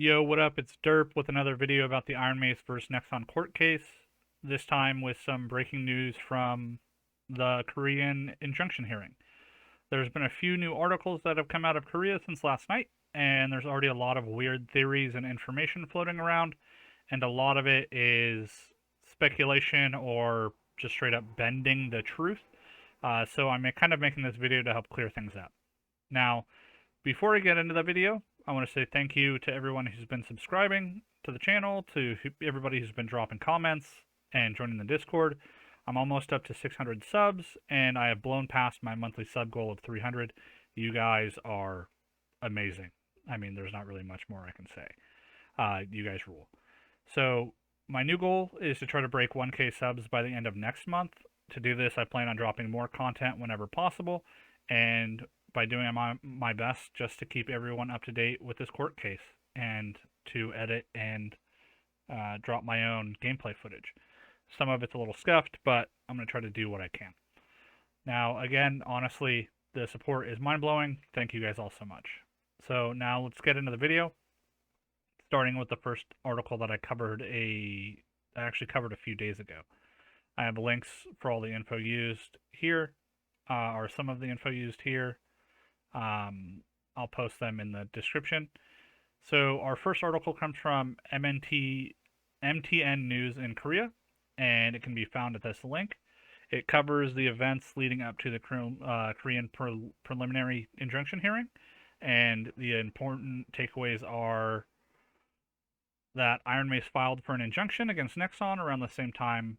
Yo, what up? It's Derp with another video about the IronMace vs. Nexon court case. This time with some breaking news from the Korean injunction hearing. There's been a few new articles that have come out of Korea since last night, and there's already a lot of weird theories and information floating around, and a lot of it is speculation or just straight up bending the truth. So I'm kind of making this video to help clear things up. Now, before I get into the video, I want to say thank you to everyone who's been subscribing to the channel, to everybody who's been dropping comments and joining the Discord. I'm almost up to 600 subs, and I have blown past my monthly sub goal of 300. You guys are amazing. I mean, there's not really much more I can say. You guys rule. So, my new goal is to try to break 1K subs by the end of next month. To do this, I plan on dropping more content whenever possible, and by doing my best just to keep everyone up to date with this court case and to edit and drop my own gameplay footage. Some of it's a little scuffed, but I'm going to try to do what I can. Now, again, honestly, the support is mind-blowing. Thank you guys all so much. So now let's get into the video, starting with the first article that I actually covered a few days ago. I have links for all the info used here, or some of the info used here. I'll post them in the description. So our first article comes from MTN News in Korea, and it can be found at this link. It covers the events leading up to the Korean preliminary injunction hearing, and the important takeaways are that IronMace filed for an injunction against Nexon around the same time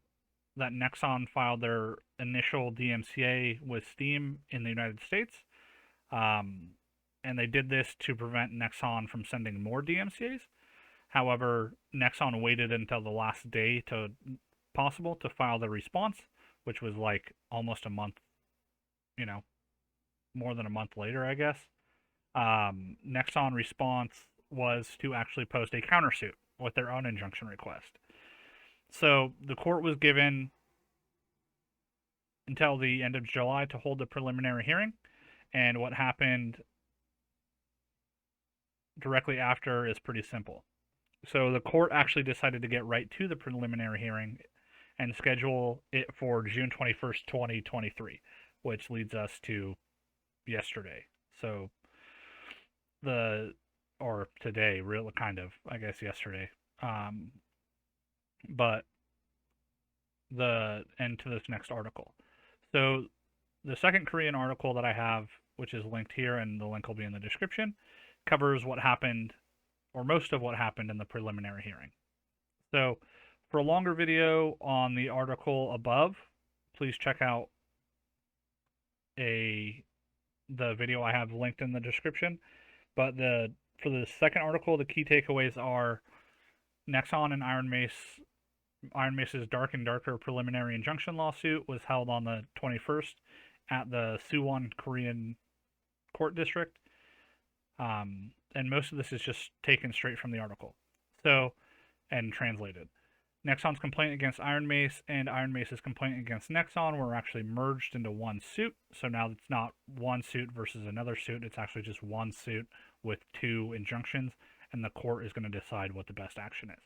that Nexon filed their initial DMCA with Steam in the United States. And they did this to prevent Nexon from sending more DMCAs. However, Nexon waited until the last day possible to file the response, which was like almost a month, more than a month later, I guess. Nexon response was to actually post a countersuit with their own injunction request. So the court was given until the end of July to hold the preliminary hearing. And what happened directly after is pretty simple. So the court actually decided to get right to the preliminary hearing and schedule it for June 21st, 2023, which leads us to yesterday. So or today, real kind of, I guess yesterday. But to this next article. So the second Korean article that I have, which is linked here, and the link will be in the description, covers what happened, or most of what happened in the preliminary hearing. So for a longer video on the article above, please check out the video I have linked in the description. But for the second article, the key takeaways are Nexon and IronMace's Dark and Darker preliminary injunction lawsuit was held on the 21st at the Suwon Korean Court District. And most of this is just taken straight from the article. And translated. Nexon's complaint against IronMace and IronMace's complaint against Nexon were actually merged into one suit. So now it's not one suit versus another suit. It's actually just one suit with two injunctions, and the court is going to decide what the best action is.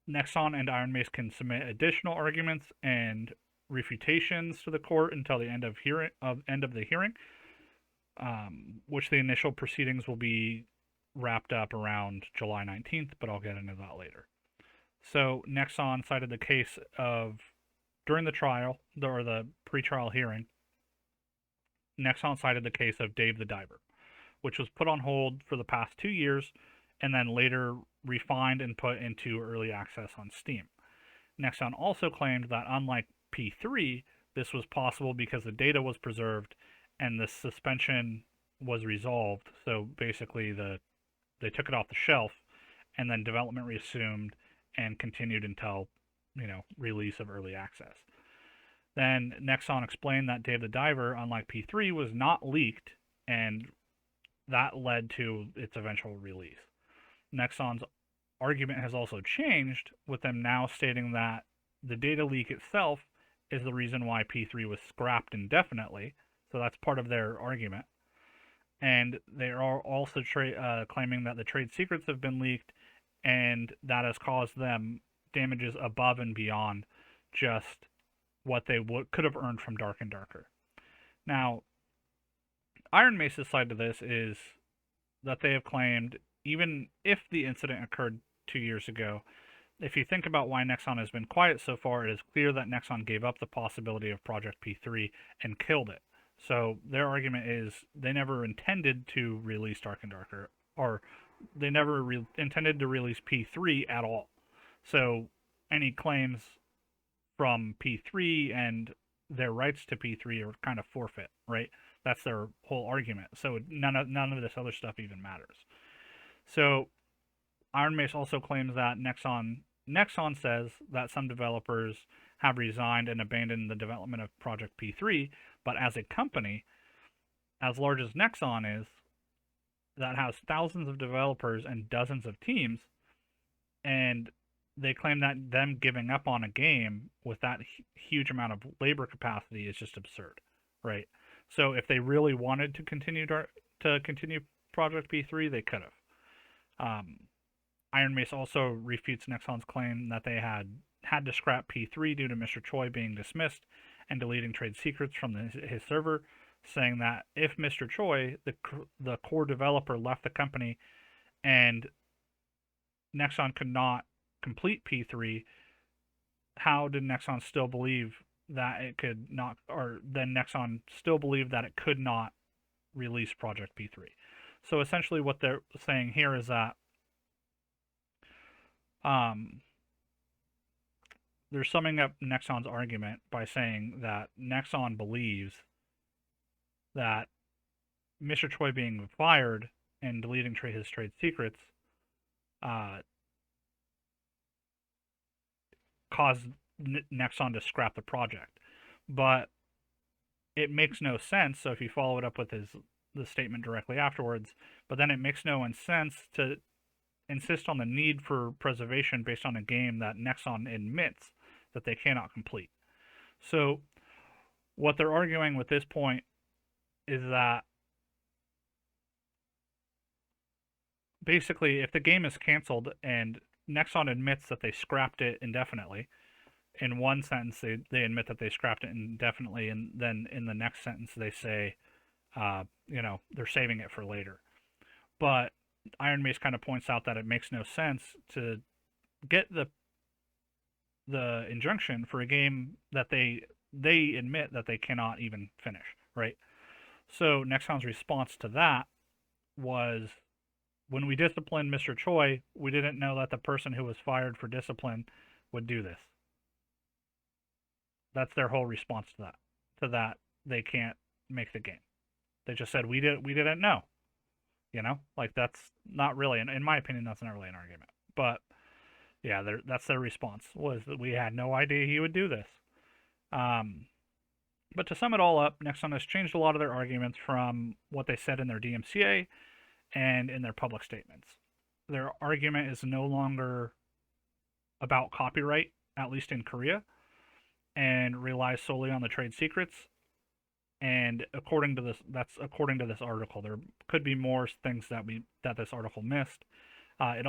Nexon and IronMace can submit additional arguments and refutations to the court until the end of the hearing, which the initial proceedings will be wrapped up around July 19th, but I'll get into that later. So Nexon cited the case during the trial, or the pre-trial hearing, Nexon cited the case of Dave the Diver, which was put on hold for the past 2 years and then later refined and put into early access on Steam. Nexon also claimed that unlike P3, this was possible because the data was preserved and the suspension was resolved. So basically they took it off the shelf and then development resumed and continued until, release of early access. Then Nexon explained that Dave the Diver, unlike P3, was not leaked, and that led to its eventual release. Nexon's argument has also changed, with them now stating that the data leak itself is the reason why P3 was scrapped indefinitely. So that's part of their argument. and they are also claiming that the trade secrets have been leaked, and that has caused them damages above and beyond just what they could have earned from Dark and Darker. Now, IronMace's side of this is that they have claimed, even if the incident occurred 2 years ago, if you think about why Nexon has been quiet so far, it is clear that Nexon gave up the possibility of Project P3 and killed it. So their argument is they never intended to release Dark and Darker, or they never intended to release P3 at all. So any claims from P3 and their rights to P3 are kind of forfeit, right? That's their whole argument. So none of this other stuff even matters. So IronMace also claims that Nexon says that some developers have resigned and abandoned the development of Project P3, but as a company as large as Nexon is, that has thousands of developers and dozens of teams, and they claim that them giving up on a game with that huge amount of labor capacity is just absurd, right? So if they really wanted to continue Project P3, they could have. IronMace also refutes Nexon's claim that they had to scrap P3 due to Mr. Choi being dismissed and deleting trade secrets from his server, saying that if Mr. Choi, the core developer, left the company and Nexon could not complete P3, how did Nexon still believe that it could not, or then Nexon still believed that it could not release Project P3? So essentially what they're saying here is that they're summing up Nexon's argument by saying that Nexon believes that Mr. Choi being fired and deleting his trade secrets caused Nexon to scrap the project. But it makes no sense. So if you follow it up with the statement directly afterwards, but then it makes no sense to insist on the need for preservation based on a game that Nexon admits that they cannot complete. So what they're arguing with this point is that basically if the game is canceled and Nexon admits that they scrapped it indefinitely, in one sentence they admit that they scrapped it indefinitely, and then in the next sentence they say they're saving it for later. But IronMace kind of points out that it makes no sense to get the injunction for a game that they admit that they cannot even finish, right? So Nexon's response to that was, when we disciplined Mr. Choi, we didn't know that the person who was fired for discipline would do this. That's their whole response to that. To that, they can't make the game. They just said we didn't know. Like that's not really, in my opinion, that's not really an argument. But yeah, that's their response, was that we had no idea he would do this. But to sum it all up, Nexon has changed a lot of their arguments from what they said in their DMCA and in their public statements. Their argument is no longer about copyright, at least in Korea, and relies solely on the trade secrets. And according to this article. There could be more things that this article missed. Their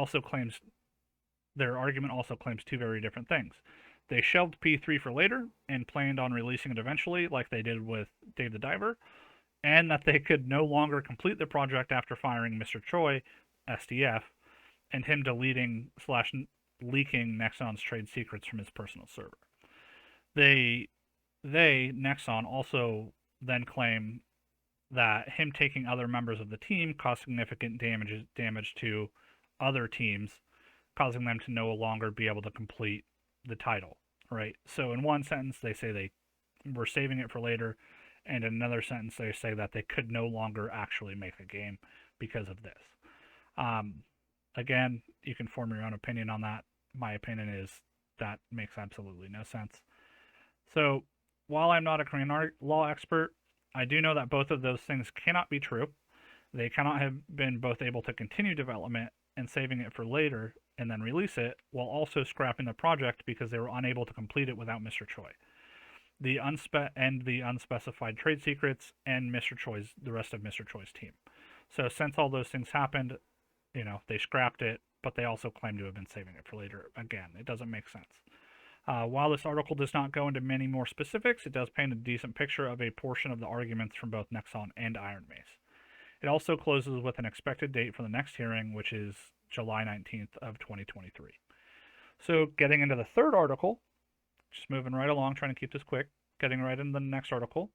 argument also claims two very different things. They shelved P3 for later and planned on releasing it eventually, like they did with Dave the Diver, and that they could no longer complete the project after firing Mr. Choi, SDF, and him deleting / leaking Nexon's trade secrets from his personal server. Nexon, also then claim that him taking other members of the team caused significant damage to other teams, causing them to no longer be able to complete the title, right? So in one sentence they say they were saving it for later, and in another sentence they say that they could no longer actually make the game because of this. Again, you can form your own opinion on that. My opinion is that makes absolutely no sense. So while I'm not a Korean law expert, I do know that both of those things cannot be true. They cannot have been both able to continue development and saving it for later and then release it, while also scrapping the project because they were unable to complete it without Mr. Choi. The unspecified trade secrets and the rest of Mr. Choi's team. So since all those things happened, they scrapped it, but they also claim to have been saving it for later. Again, it doesn't make sense. While this article does not go into many more specifics, it does paint a decent picture of a portion of the arguments from both Nexon and IronMace. It also closes with an expected date for the next hearing, which is July 19th of 2023. So getting into the third article, just moving right along, trying to keep this quick, getting right into the next article.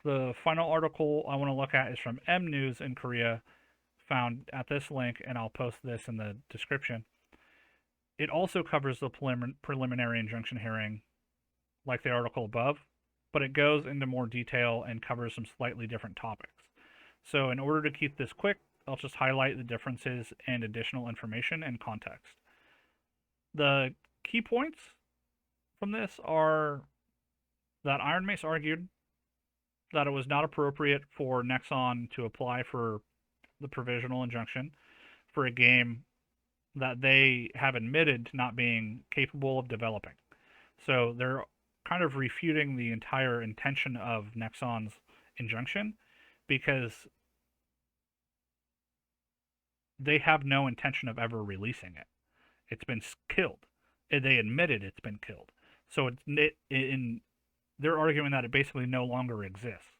The final article I want to look at is from M News in Korea, found at this link, and I'll post this in the description. It also covers the preliminary injunction hearing like the article above, but it goes into more detail and covers some slightly different topics. So in order to keep this quick, I'll just highlight the differences and additional information and context. The key points from this are that IronMace argued that it was not appropriate for Nexon to apply for the provisional injunction for a game that they have admitted to not being capable of developing. So they're kind of refuting the entire intention of Nexon's injunction because they have no intention of ever releasing it. It's been killed. They admitted it's been killed. So they're arguing that it basically no longer exists.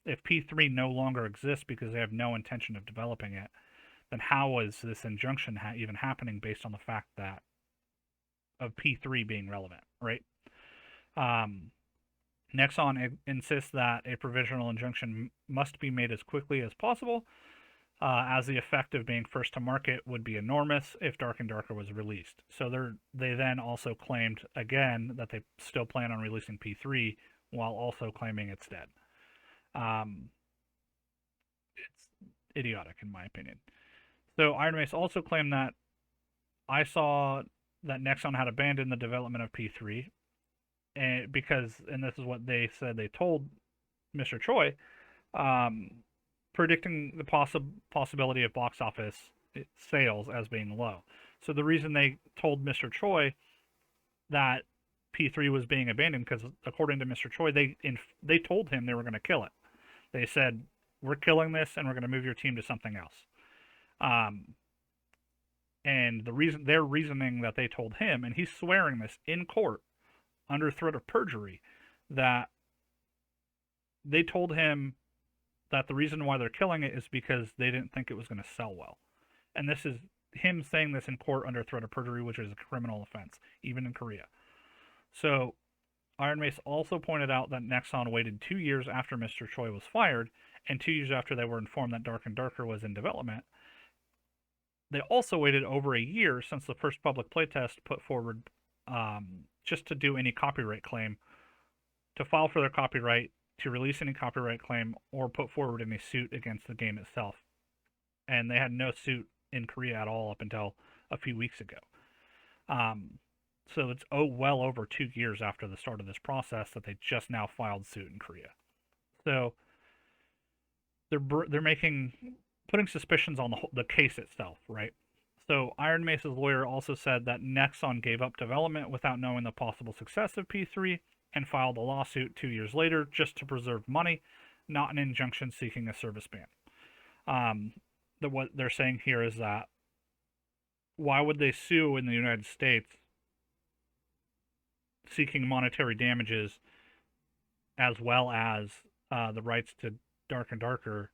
If P3 no longer exists because they have no intention of developing it, then how is this injunction even happening based on the fact that of P3 being relevant, right? Nexon insists that a provisional injunction must be made as quickly as possible, as the effect of being first to market would be enormous if Dark and Darker was released. So they then also claimed again that they still plan on releasing P3 while also claiming it's dead. It's idiotic in my opinion. So IronMace also claimed that I saw that Nexon had abandoned the development of P3 and this is what they said they told Mr. Choi, predicting the possibility of box office sales as being low. So the reason they told Mr. Choi that P3 was being abandoned, because according to Mr. Choi, they told him they were going to kill it. They said, we're killing this and we're going to move your team to something else. And their reasoning that they told him, and he's swearing this in court under threat of perjury, that they told him that the reason why they're killing it is because they didn't think it was going to sell well. And this is him saying this in court under threat of perjury, which is a criminal offense, even in Korea. So IronMace also pointed out that Nexon waited 2 years after Mr. Choi was fired, and 2 years after they were informed that Dark and Darker was in development. They also waited over a year since the first public playtest put forward just to do any copyright claim, to file for their copyright, to release any copyright claim, or put forward any suit against the game itself. And they had no suit in Korea at all up until a few weeks ago. So it's well over 2 years after the start of this process that they just now filed suit in Korea. So they're putting suspicions on the case itself, right? So IronMace's lawyer also said that Nexon gave up development without knowing the possible success of P3 and filed a lawsuit 2 years later just to preserve money, not an injunction seeking a service ban. What they're saying here is that why would they sue in the United States seeking monetary damages as well as the rights to Dark and Darker,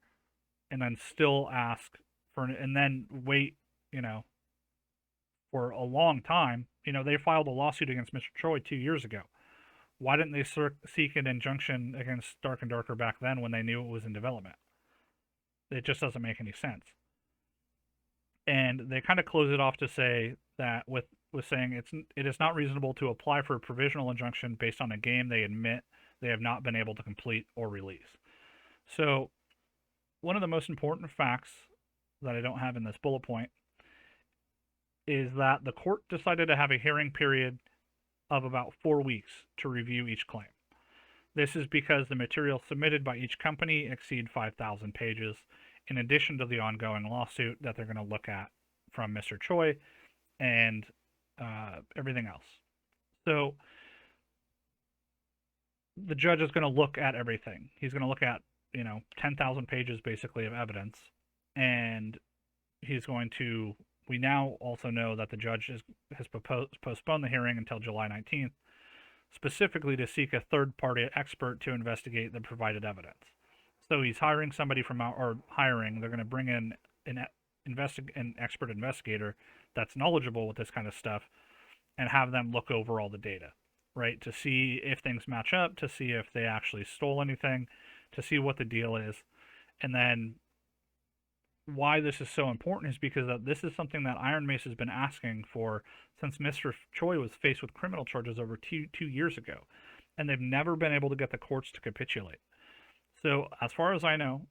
and then still ask for, and then wait, for a long time. They filed a lawsuit against Mr. Choi 2 years ago. Why didn't they seek an injunction against Dark and Darker back then when they knew it was in development? It just doesn't make any sense. And they kind of close it off to say that with saying it is not reasonable to apply for a provisional injunction based on a game they admit they have not been able to complete or release. So one of the most important facts that I don't have in this bullet point is that the court decided to have a hearing period of about 4 weeks to review each claim. This is because the material submitted by each company exceed 5,000 pages, in addition to the ongoing lawsuit that they're going to look at from Mr. Choi and everything else. So the judge is going to look at everything. He's going to look at 10,000 pages basically of evidence, and he's going to. We now also know that the judge has postponed the hearing until July 19th, specifically to seek a third-party expert to investigate the provided evidence. So he's hiring somebody from out, or hiring. They're going to bring in an expert investigator that's knowledgeable with this kind of stuff, and have them look over all the data, right, to see if things match up, to see if they actually stole anything, to see what the deal is, and then why this is so important is because this is something that IronMace has been asking for since Mr. Choi was faced with criminal charges over two years ago, and they've never been able to get the courts to capitulate. So, as far as I know,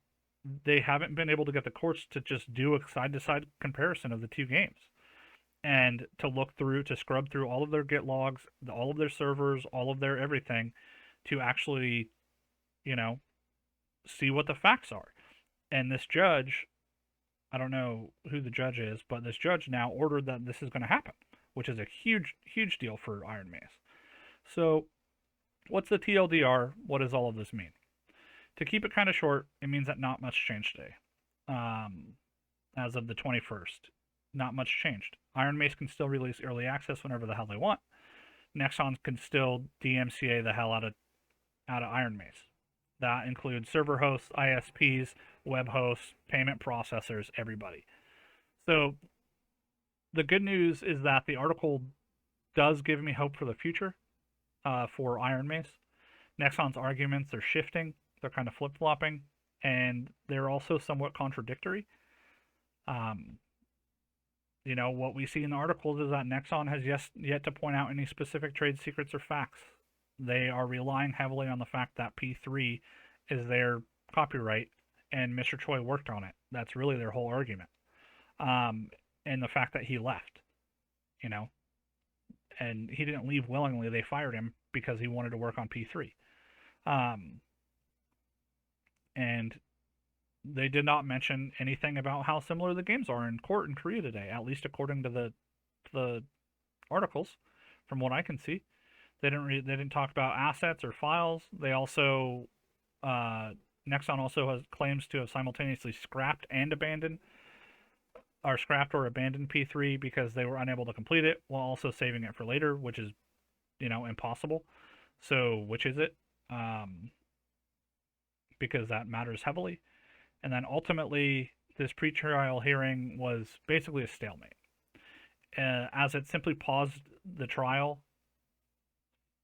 they haven't been able to get the courts to just do a side-to-side comparison of the two games and to look through, to scrub through all of their Git logs, all of their servers, all of their everything to actually, you know, see what the facts are. And this judge, I don't know who the judge is, but this judge now ordered that this is going to happen, which is a huge, huge deal for IronMace. So, what's the TLDR? What does all of this mean? To keep it kind of short, it means that not much changed today. As of the 21st, not much changed. IronMace can still release early access whenever the hell they want. Nexon can still DMCA the hell out of IronMace. That includes server hosts, ISPs, web hosts, payment processors, everybody. So the good news is that the article does give me hope for the future for IronMace. Nexon's arguments are shifting. They're kind of flip-flopping, and they're also somewhat contradictory. What we see in the articles is that Nexon has yet to point out any specific trade secrets or facts. They are relying heavily on the fact that P3 is their copyright and Mr. Choi worked on it. That's really their whole argument. And the fact that he left, and he didn't leave willingly. They fired him because he wanted to work on P3. And they did not mention anything about how similar the games are in court in Korea today, at least according to the articles, from what I can see. They didn't talk about assets or files. They also Nexon also has claims to have simultaneously scrapped or abandoned P3 because they were unable to complete it, while also saving it for later, which is impossible. So which is it? Because that matters heavily. And then ultimately, this pretrial hearing was basically a stalemate, as it simply paused the trial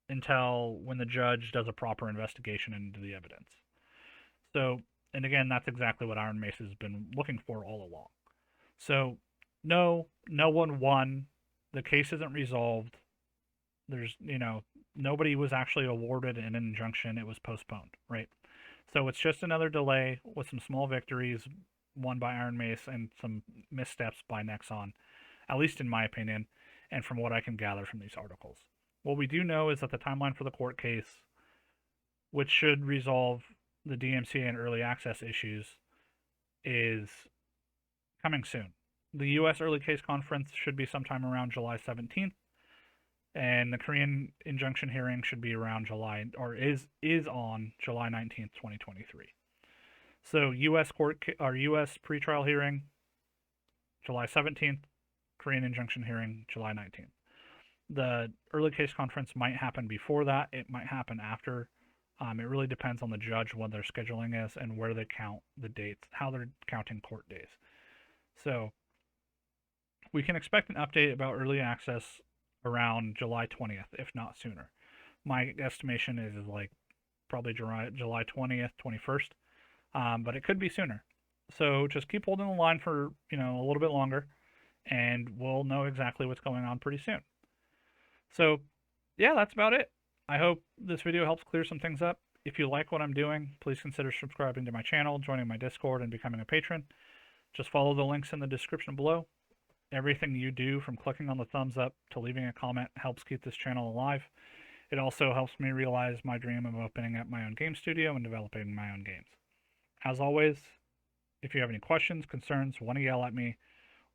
until when the judge does a proper investigation into the evidence. So, and again, that's exactly what IronMace has been looking for all along. So, no one won. The case isn't resolved. There's, nobody was actually awarded an injunction. It was postponed, right? So it's just another delay with some small victories won by IronMace and some missteps by Nexon, at least in my opinion, and from what I can gather from these articles. What we do know is that the timeline for the court case, which should resolve the DMCA and early access issues, is coming soon. The U.S. early case conference should be sometime around July 17th, and the Korean injunction hearing should be around July, or is on July 19th, 2023. So U.S. U.S. pretrial hearing, July 17th, Korean injunction hearing, July 19th. The early case conference might happen before that. It might happen after. It really depends on the judge, when their scheduling is, and where they count the dates, how they're counting court days. So we can expect an update about early access around July 20th, if not sooner. My estimation is like probably July 20th, 21st, but it could be sooner. So just keep holding the line for a little bit longer, and we'll know exactly what's going on pretty soon. So yeah, that's about it. I hope this video helps clear some things up. If you like what I'm doing, please consider subscribing to my channel, joining my Discord, and becoming a patron. Just follow the links in the description below. Everything you do, from clicking on the thumbs up to leaving a comment, helps keep this channel alive. It also helps me realize my dream of opening up my own game studio and developing my own games. As always, if you have any questions, concerns, want to yell at me,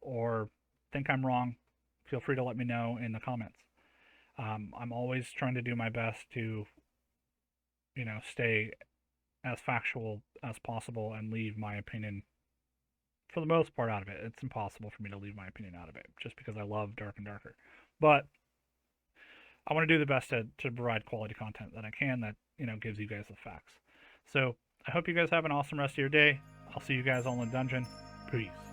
or think I'm wrong, feel free to let me know in the comments. I'm always trying to do my best to, stay as factual as possible and leave my opinion for the most part out of it. It's impossible for me to leave my opinion out of it just because I love Dark and Darker. But I want to do the best to provide quality content that I can that, gives you guys the facts. So I hope you guys have an awesome rest of your day. I'll see you guys all in dungeon. Peace.